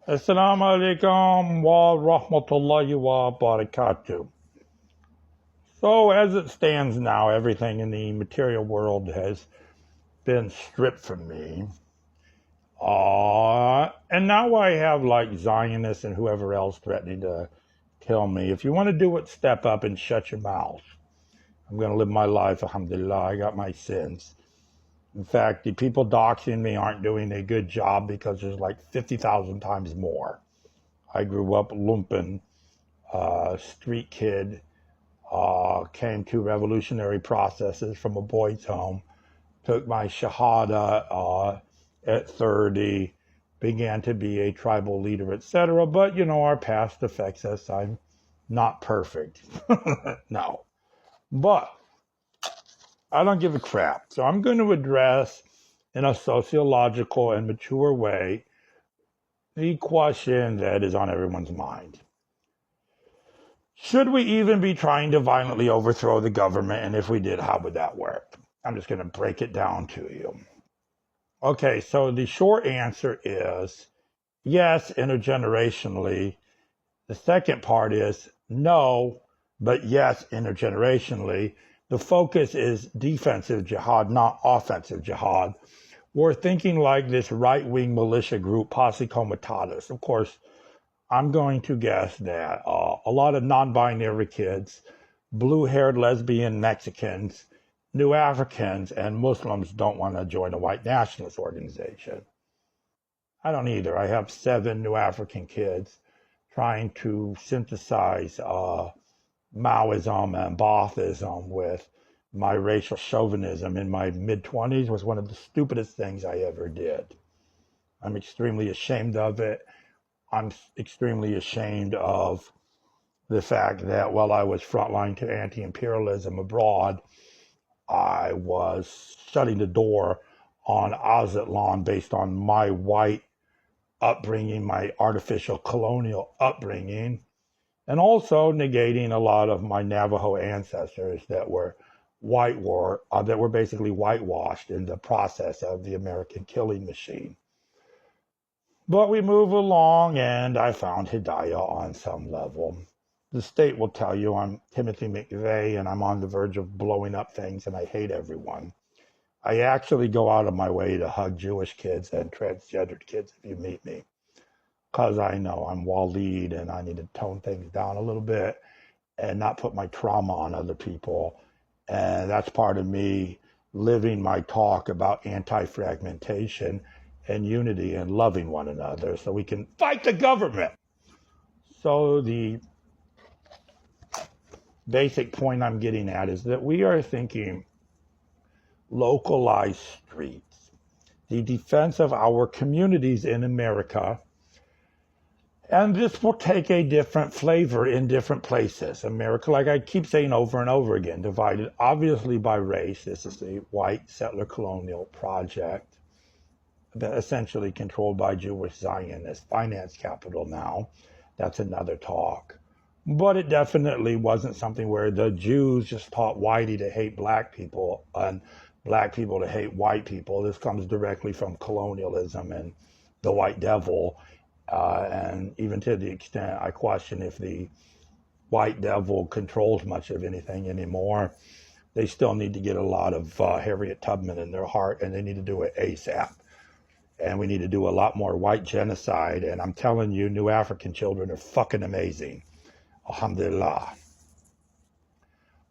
Assalamu alaikum wa rahmatullahi wa barakatuh. So, as it stands now, everything in the material world has been stripped from me. And now I have like Zionists and whoever else threatening to kill me. If you want to do it, step up and shut your mouth. I'm going to live my life, alhamdulillah. I got my sins. In fact, the people doxing me aren't doing a good job because there's like 50,000 times more. I grew up lumpen, street kid, came to revolutionary processes from a boys' home, took my Shahada at 30, began to be a tribal leader, etc. But, our past affects us. I'm not perfect. No. But I don't give a crap. So I'm going to address in a sociological and mature way the question that is on everyone's mind. Should we even be trying to violently overthrow the government? And if we did, how would that work? I'm just going to break it down to you. Okay, so the short answer is yes, intergenerationally. The second part is no, but yes, intergenerationally. The focus is defensive jihad, not offensive jihad. We're thinking like this right-wing militia group, Posse Comitatus. Of course, I'm going to guess that a lot of non-binary kids, blue-haired lesbian Mexicans, New Africans, and Muslims don't want to join a white nationalist organization. I don't either. I have 7 New African kids trying to synthesize Maoism and Baathism with my racial chauvinism in my mid-20s was one of the stupidest things I ever did. I'm extremely ashamed of it. I'm extremely ashamed of the fact that while I was frontline to anti-imperialism abroad, I was shutting the door on Azatlan based on my white upbringing, my artificial colonial upbringing, and also negating a lot of my Navajo ancestors that were that were basically whitewashed in the process of the American killing machine. But we move along, and I found Hidayah on some level. The state will tell you I'm Timothy McVeigh, and I'm on the verge of blowing up things, and I hate everyone. I actually go out of my way to hug Jewish kids and transgendered kids if you meet me, because I know I'm Waleed, and I need to tone things down a little bit and not put my trauma on other people. And that's part of me living my talk about anti-fragmentation and unity and loving one another so we can fight the government. So the basic point I'm getting at is that we are thinking localized streets, the defense of our communities in America. And this will take a different flavor in different places. America, like I keep saying over and over again, divided obviously by race. This is the white settler colonial project that essentially controlled by Jewish Zionists, finance capital now. That's another talk. But it definitely wasn't something where the Jews just taught whitey to hate black people and black people to hate white people. This comes directly from colonialism and the white devil. And even to the extent I question if the white devil controls much of anything anymore, they still need to get a lot of Harriet Tubman in their heart, and they need to do it ASAP. And we need to do a lot more white genocide. And I'm telling you, New African children are fucking amazing. Alhamdulillah.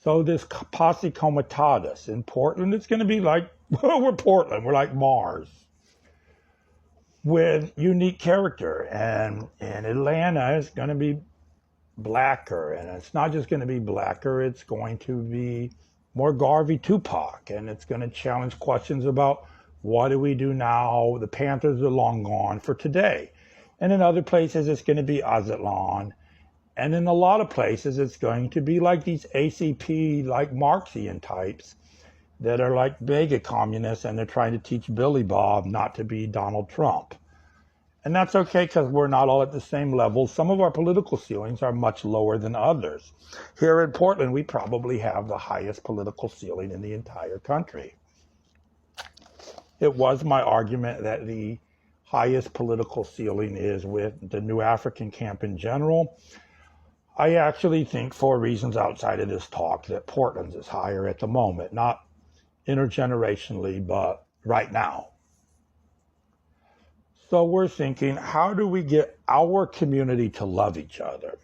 So this Posse Comitatus in Portland, it's going to be like, we're Portland, we're like Mars, with unique character. And in Atlanta, it's going to be blacker. And it's not just going to be blacker, it's going to be more Garvey Tupac. And it's going to challenge questions about what do we do now? The Panthers are long gone for today. And in other places, it's going to be Azatlan. And in a lot of places, it's going to be like these ACP, like Marxian types that are like mega communists, and they're trying to teach Billy Bob not to be Donald Trump. And that's okay because we're not all at the same level. Some of our political ceilings are much lower than others. Here in Portland, we probably have the highest political ceiling in the entire country. It was my argument that the highest political ceiling is with the New African camp in general. I actually think, for reasons outside of this talk, that Portland's is higher at the moment, not intergenerationally, but right now. So we're thinking, how do we get our community to love each other?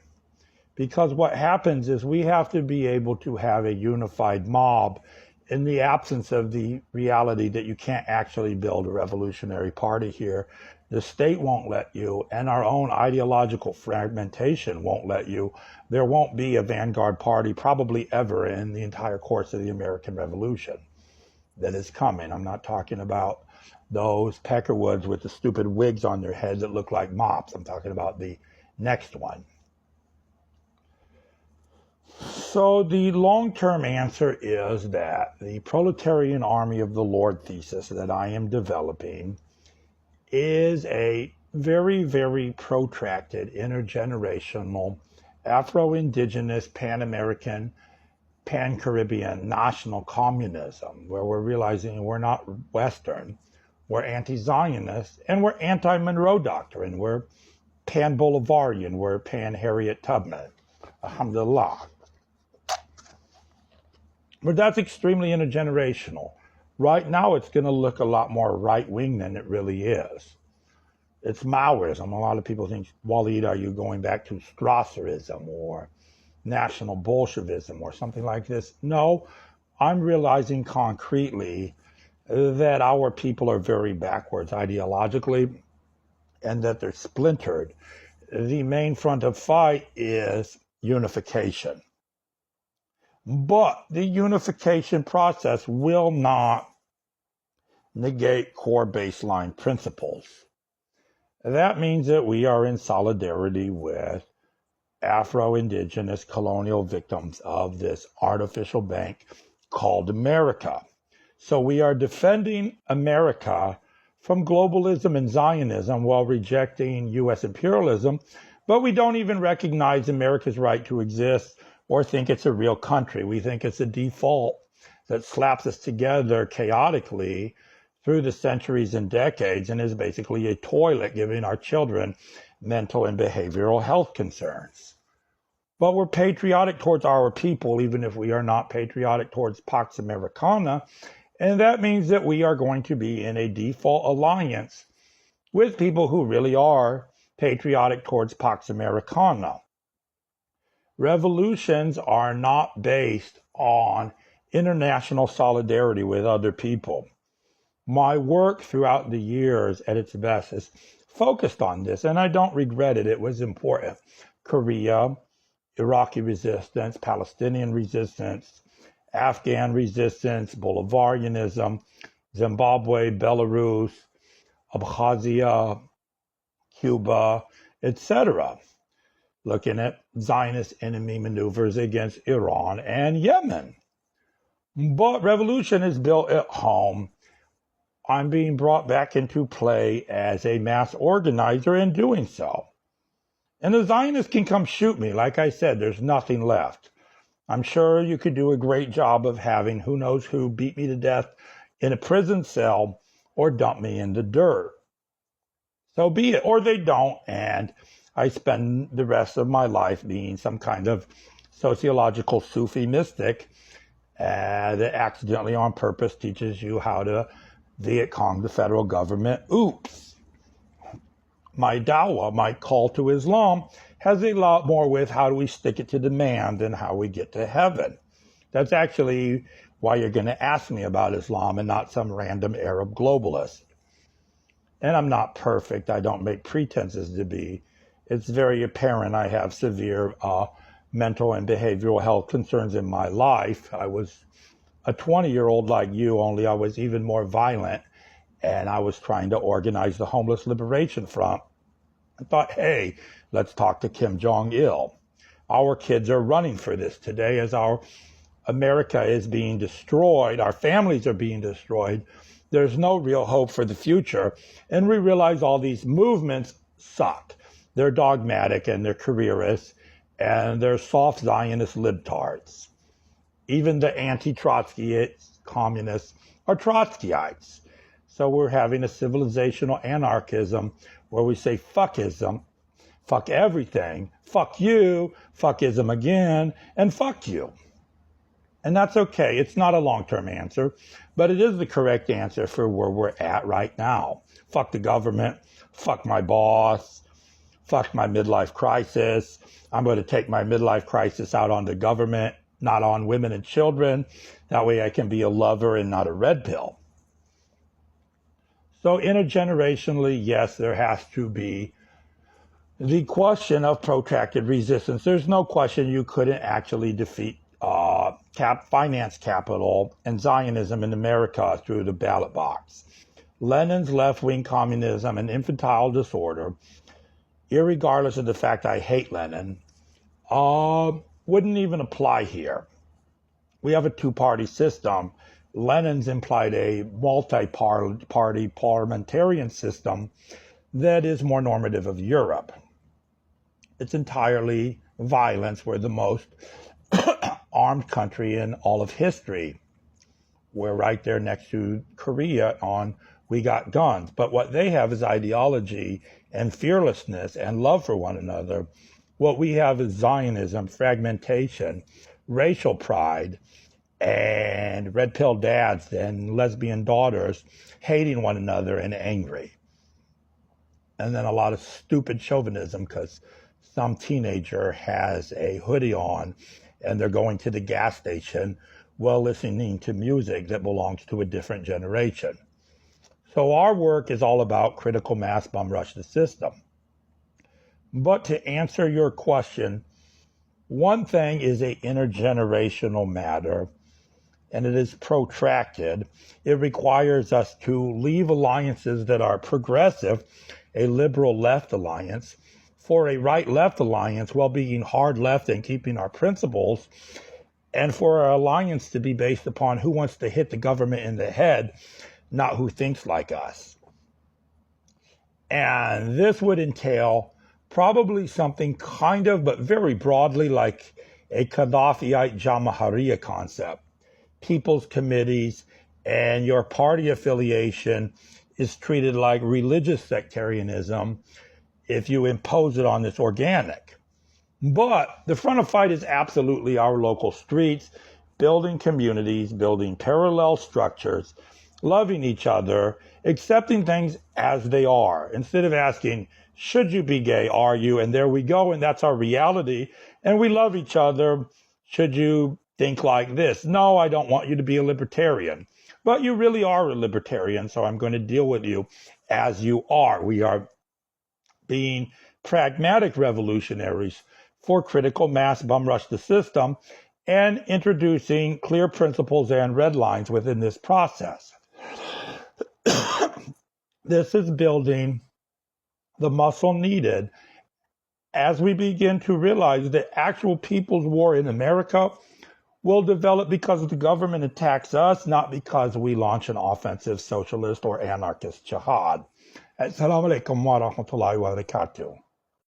Because what happens is we have to be able to have a unified mob in the absence of the reality that you can't actually build a revolutionary party here. The state won't let you, and our own ideological fragmentation won't let you. There won't be a vanguard party probably ever in the entire course of the American Revolution that is coming. I'm not talking about those Peckerwoods with the stupid wigs on their heads that look like mops. I'm talking about the next one. So the long-term answer is that the proletarian army of the Lord thesis that I am developing is a very, very protracted intergenerational Afro-Indigenous Pan-American Pan-Caribbean national communism, where we're realizing we're not Western, we're anti-Zionist, and we're anti-Monroe Doctrine, we're pan-Bolivarian, we're pan-Harriet Tubman. Alhamdulillah. But that's extremely intergenerational. Right now, it's going to look a lot more right-wing than it really is. It's Maoism. A lot of people think, Waleed, are you going back to Strasserism or National Bolshevism or something like this? No, I'm realizing concretely that our people are very backwards ideologically and that they're splintered. The main front of fight is unification. But the unification process will not negate core baseline principles. That means that we are in solidarity with Afro-Indigenous colonial victims of this artificial bank called America. So we are defending America from globalism and Zionism while rejecting U.S. imperialism, but we don't even recognize America's right to exist or think it's a real country. We think it's a default that slaps us together chaotically through the centuries and decades and is basically a toilet giving our children mental and behavioral health concerns. But we're patriotic towards our people, even if we are not patriotic towards Pax Americana. And that means that we are going to be in a default alliance with people who really are patriotic towards Pax Americana. Revolutions are not based on international solidarity with other people. My work throughout the years at its best is focused on this, and I don't regret it. It was important. Korea, Iraqi resistance, Palestinian resistance, Afghan resistance, Bolivarianism, Zimbabwe, Belarus, Abkhazia, Cuba, etc. Looking at Zionist enemy maneuvers against Iran and Yemen. But revolution is built at home. I'm being brought back into play as a mass organizer in doing so. And the Zionists can come shoot me. Like I said, there's nothing left. I'm sure you could do a great job of having who knows who beat me to death in a prison cell or dump me in the dirt. So be it. Or they don't, and I spend the rest of my life being some kind of sociological Sufi mystic that accidentally on purpose teaches you how to Viet Cong the federal government. Oops. My dawah, my call to Islam, has a lot more with how do we stick it to the man than how we get to heaven. That's actually why you're going to ask me about Islam and not some random Arab globalist. And I'm not perfect. I don't make pretenses to be. It's very apparent I have severe mental and behavioral health concerns in my life. I was a 20-year-old like you, only I was even more violent, and I was trying to organize the Homeless Liberation Front. I thought, hey, let's talk to Kim Jong-il. Our kids are running for this today as our America is being destroyed. Our families are being destroyed. There's no real hope for the future. And we realize all these movements suck. They're dogmatic and they're careerists and they're soft Zionist libtards. Even the anti-Trotskyites, communists, are Trotskyites. So we're having a civilizational anarchism where we say fuckism, fuck everything, fuck you, fuckism again, and fuck you. And that's okay. It's not a long-term answer, but it is the correct answer for where we're at right now. Fuck the government, fuck my boss, fuck my midlife crisis. I'm going to take my midlife crisis out on the government, not on women and children. That way I can be a lover and not a red pill. So intergenerationally, yes, there has to be the question of protracted resistance. There's no question you couldn't actually defeat finance capital and Zionism in America through the ballot box. Lenin's left-wing communism and infantile disorder, irregardless of the fact I hate Lenin, wouldn't even apply here. We have a two-party system. Lenin's implied a multi-party parliamentarian system that is more normative of Europe. It's entirely violence. We're the most armed country in all of history. We're right there next to Korea on we got guns. But what they have is ideology and fearlessness and love for one another. What we have is Zionism, fragmentation, racial pride, and red pill dads and lesbian daughters hating one another and angry. And then a lot of stupid chauvinism because some teenager has a hoodie on and they're going to the gas station while listening to music that belongs to a different generation. So our work is all about critical mass bum rush the system. But to answer your question, one thing is an intergenerational matter, and it is protracted. It requires us to leave alliances that are progressive, a liberal left alliance, for a right-left alliance while being hard left and keeping our principles, and for our alliance to be based upon who wants to hit the government in the head, not who thinks like us. And this would entail probably something kind of, but very broadly, like a Gaddafiite Jamahiriya concept. People's committees and your party affiliation is treated like religious sectarianism if you impose it on this organic. But the front of fight is absolutely our local streets, building communities, building parallel structures, loving each other, accepting things as they are, instead of asking, should you be gay? Are you? And there we go. And that's our reality. And we love each other. Should you think like this? No, I don't want you to be a libertarian. But you really are a libertarian, so I'm going to deal with you as you are. We are being pragmatic revolutionaries for critical mass bum rush the system and introducing clear principles and red lines within this process. This is building the muscle needed as we begin to realize that actual people's war in America will develop because the government attacks us, not because we launch an offensive socialist or anarchist jihad. Assalamu alaikum wa rahmatullahi wa barakatuh.